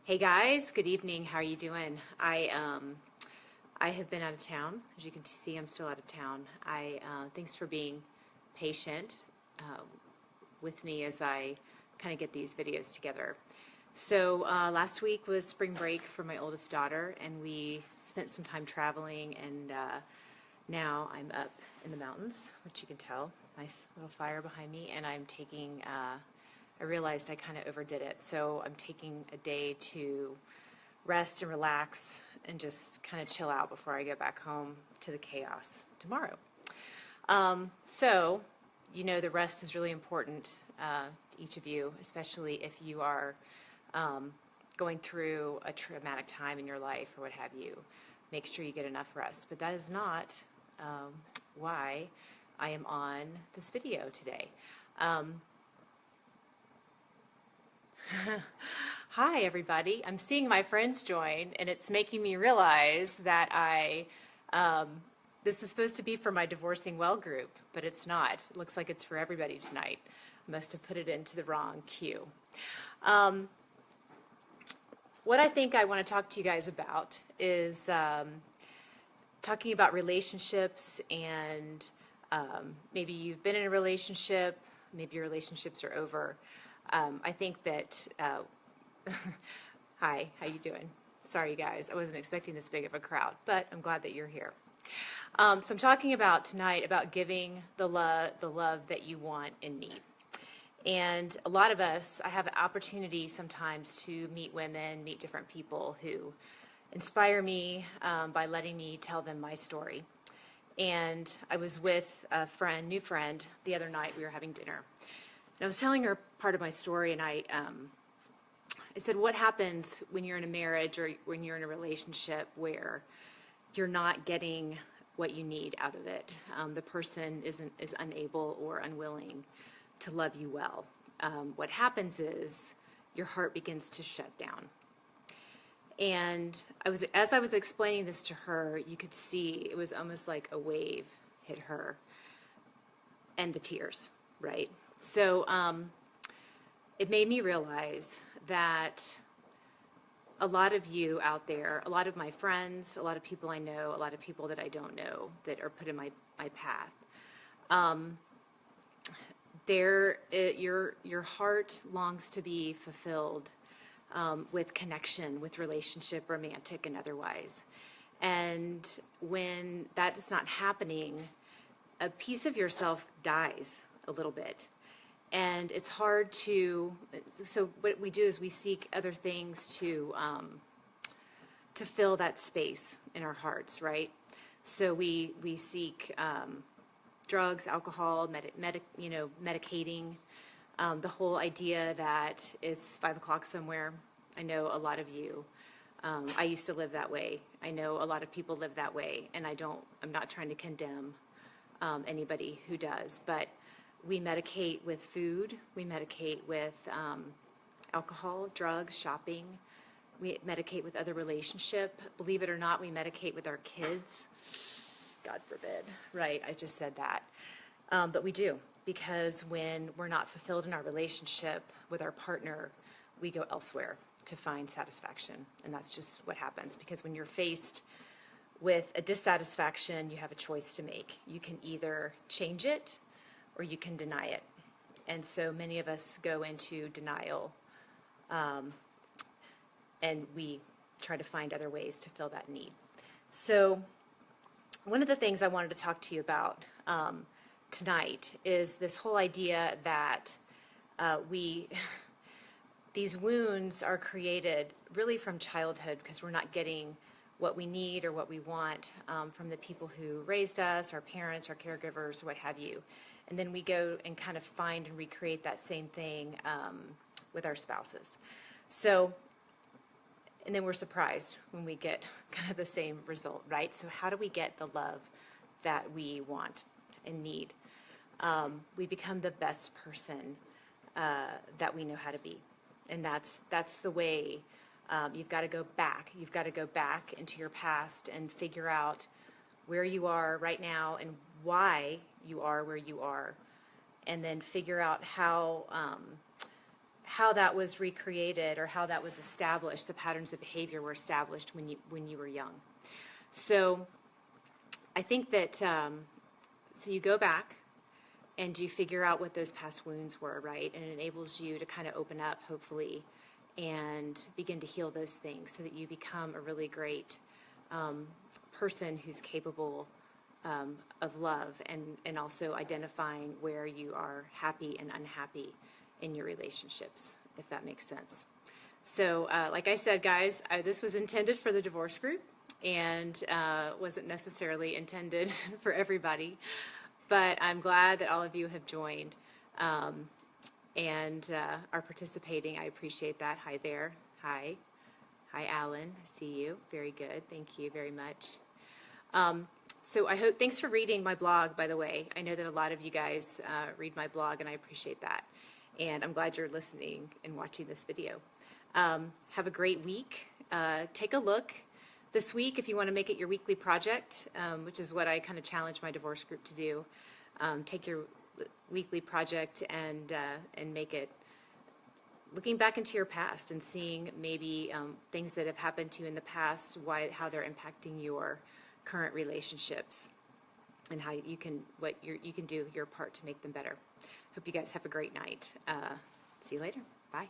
Hey guys, good evening. How are you doing? I have been out of town. As you can see, I'm still out of town. Thanks for being patient with me as I kind of get these videos together. So last week was spring break for my oldest daughter, and we spent some time traveling. And now I'm up in the mountains, which you can tell. Nice little fire behind me, and I'm taking. I realized I kind of overdid it, so I'm taking a day to rest and relax and just kind of chill out before I go back home to the chaos tomorrow. So, you know, the rest is really important to each of you, especially if you are going through a traumatic time in your life or what have you. Make sure you get enough rest. But that is not why I am on this video today. Hi everybody, I'm seeing my friends join, and it's making me realize that this is supposed to be for my Divorcing Well group, but it's not. It looks like it's for everybody tonight. I must have put it into the wrong queue. What I think I want to talk to you guys about is talking about relationships, and maybe you've been in a relationship, maybe your relationships are over. I think that, hi, how you doing? Sorry, you guys, I wasn't expecting this big of a crowd, but I'm glad that you're here. So I'm talking about tonight about giving the love that you want and need. And a lot of us, I have an opportunity sometimes to meet women, meet different people who inspire me by letting me tell them my story. And I was with a new friend, the other night. We were having dinner. And I was telling her part of my story, and I said, what happens when you're in a marriage or when you're in a relationship where you're not getting what you need out of it? The person is unable or unwilling to love you well. What happens is your heart begins to shut down. And as I was explaining this to her, you could see it was almost like a wave hit her, and the tears, right? So it made me realize that a lot of you out there, a lot of my friends, a lot of people I know, a lot of people that I don't know that are put in my path, your heart longs to be fulfilled with connection, with relationship, romantic and otherwise. And when that is not happening, a piece of yourself dies a little bit. And it's hard so what we do is we seek other things to fill that space in our hearts, right? So we seek drugs, alcohol, medicating, the whole idea that it's 5 o'clock somewhere. I know a lot of you, I used to live that way. I know a lot of people live that way, and I'm not trying to condemn anybody who does, but we medicate with food, we medicate with alcohol, drugs, shopping, we medicate with other relationship. Believe it or not, we medicate with our kids. God forbid, right? I just said that. But we do, because when we're not fulfilled in our relationship with our partner, we go elsewhere to find satisfaction. And that's just what happens, because when you're faced with a dissatisfaction, you have a choice to make. You can either change it or you can deny it. And so many of us go into denial, and we try to find other ways to fill that need. So one of the things I wanted to talk to you about tonight is this whole idea that these wounds are created really from childhood, because we're not getting what we need or what we want from the people who raised us, our parents, our caregivers, what have you. And then we go and kind of find and recreate that same thing with our spouses. So, and then we're surprised when we get kind of the same result, right? So how do we get the love that we want and need? We become the best person that we know how to be. And that's the way. You've got to go back. You've got to go back into your past and figure out where you are right now and why you are where you are, and then figure out how how that was recreated or how that was established, the patterns of behavior were established when you were young. So I think that, so you go back and you figure out what those past wounds were, right? And it enables you to kind of open up, hopefully, and begin to heal those things so that you become a really great person who's capable of love, and also identifying where you are happy and unhappy in your relationships, if that makes sense. So like I said, guys, this was intended for the divorce group and wasn't necessarily intended for everybody, but I'm glad that all of you have joined and are participating. I appreciate that. Hi there. Hi. Hi, Alan. I see you. Very good. Thank you very much. So I hope, thanks for reading my blog, by the way. I know that a lot of you guys read my blog, and I appreciate that. And I'm glad you're listening and watching this video. Have a great week. Take a look this week if you want to make it your weekly project, which is what I kind of challenge my divorce group to do. Take your weekly project and make it looking back into your past and seeing maybe things that have happened to you in the past, how they're impacting your current relationships, and how you can do your part to make them better. Hope you guys have a great night. See you later. Bye.